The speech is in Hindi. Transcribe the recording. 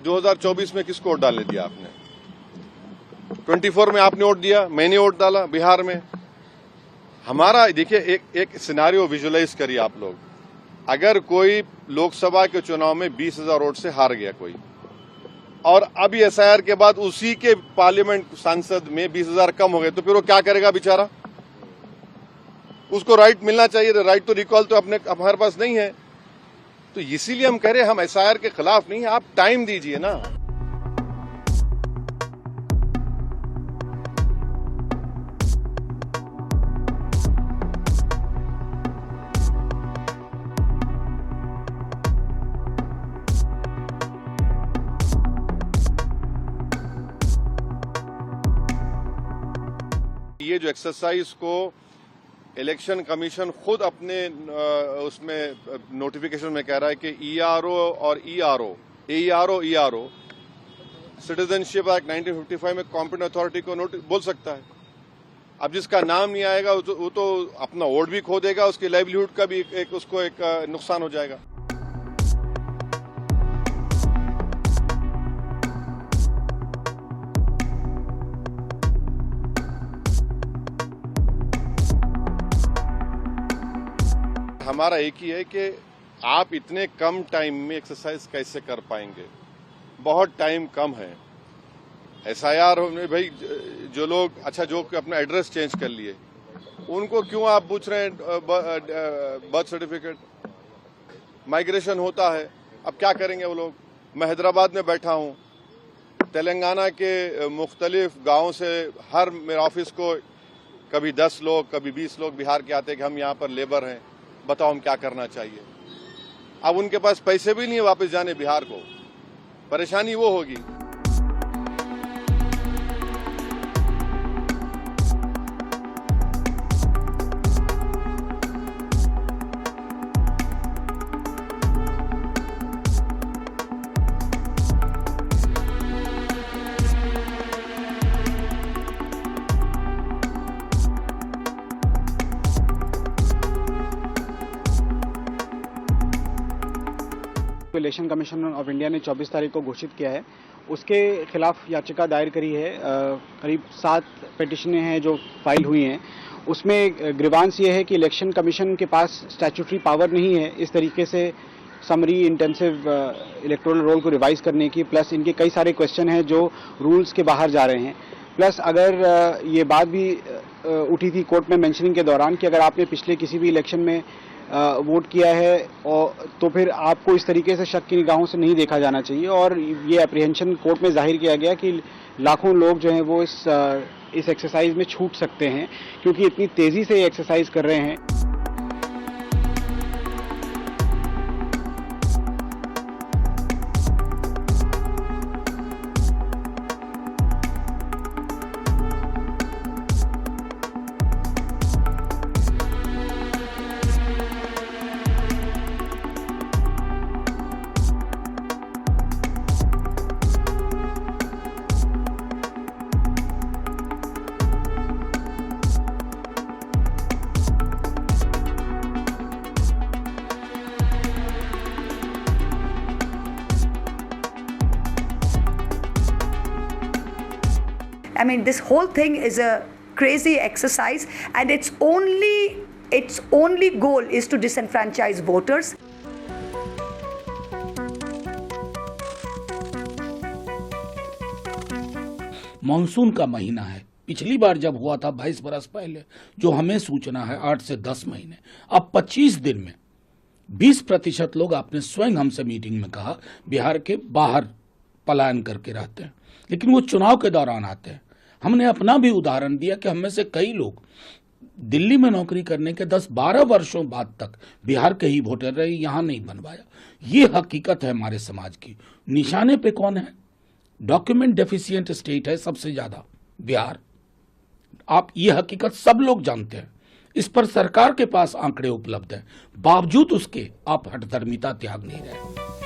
2024 में किसको वोट डालने दिया आपने? 24 में आपने वोट दिया, मैंने वोट डाला बिहार में। हमारा देखिए एक सिनारियो विजुअलाइज करिए आप लोग। अगर कोई लोकसभा के चुनाव में 20,000 वोट से हार गया कोई, और अब एसआईआर के बाद उसी के पार्लियामेंट सांसद में 20,000 कम हो गए, तो फिर वो क्या करेगा बेचारा? उसको राइट मिलना चाहिए, राइट टू रिकॉल तो हमारे पास नहीं है। तो इसीलिए हम कह रहे हैं हम एसआईआर के खिलाफ नहीं, आप टाइम दीजिए ना। ये जो एक्सरसाइज को इलेक्शन कमीशन खुद अपने उसमें नोटिफिकेशन में कह रहा है कि ईआरओ और ईआरओ सिटीजनशिप एक्ट 1955 में कॉम्पिटेंट अथॉरिटी को बोल सकता है। अब जिसका नाम नहीं आएगा वो तो अपना वोट भी खो देगा, उसकी लाइवलीहुड का भी उसको एक नुकसान हो जाएगा। हमारा एक ही है कि आप इतने कम टाइम में एक्सरसाइज कैसे कर पाएंगे? बहुत टाइम कम है। एसआईआर में भाई जो लोग जो अपना एड्रेस चेंज कर लिए, उनको क्यों आप पूछ रहे हैं बर्थ सर्टिफिकेट? माइग्रेशन होता है, अब क्या करेंगे वो लोग? मैं हैदराबाद में बैठा हूं, तेलंगाना के मुख्तलिफ गांवों से हर मेरे ऑफिस को कभी 10 लोग कभी 20 लोग बिहार के आते हैं कि हम यहाँ पर लेबर हैं, बताओ हम क्या करना चाहिए। अब उनके पास पैसे भी नहीं है वापस जाने बिहार को, परेशानी वो होगी। इलेक्शन कमीशन ऑफ इंडिया ने 24 तारीख को घोषित किया है, उसके खिलाफ याचिका दायर करी है। करीब 7 पिटिशनें हैं जो फाइल हुई हैं। उसमें ग्रीवांस ये है कि इलेक्शन कमीशन के पास स्टैट्यूटरी पावर नहीं है इस तरीके से समरी इंटेंसिव इलेक्टोरल रोल को रिवाइज करने की। प्लस इनके कई सारे क्वेश्चन हैं जो रूल्स के बाहर जा रहे हैं। प्लस अगर ये बात भी उठी थी कोर्ट में मेंशनिंग के दौरान कि अगर आपने पिछले किसी भी इलेक्शन में वोट किया है और तो फिर आपको इस तरीके से शक की निगाहों से नहीं देखा जाना चाहिए। और ये एप्रीहेंशन कोर्ट में जाहिर किया गया कि लाखों लोग जो हैं वो इस एक्सरसाइज में छूट सकते हैं क्योंकि इतनी तेजी से ये एक्सरसाइज कर रहे हैं। I mean, this whole thing is a crazy exercise, and its only goal is to disenfranchise voters. Monsoon का महीना है। पिछली बार जब हुआ था 22 बरस पहले, जो हमें सूचना है 8 से 10 महीने, अब 25 दिन में 20% लोग आपने स्वयं हमसे मीटिंग में कहा बिहार के बाहर पलायन करके रहते हैं, लेकिन वो चुनाव के दौरान आते हैं। हमने अपना भी उदाहरण दिया कि हम में से कई लोग दिल्ली में नौकरी करने के 10-12 वर्षों बाद तक बिहार के ही वोटर रहे, यहां नहीं बनवाया। ये हकीकत है हमारे समाज की। निशाने पे कौन है? डॉक्यूमेंट डेफिशिएंट स्टेट है सबसे ज्यादा बिहार। आप ये हकीकत सब लोग जानते हैं। इस पर सरकार के पास आंकड़े उपलब्ध हैं, बावजूद उसके आप हठधर्मिता त्याग नहीं रहे।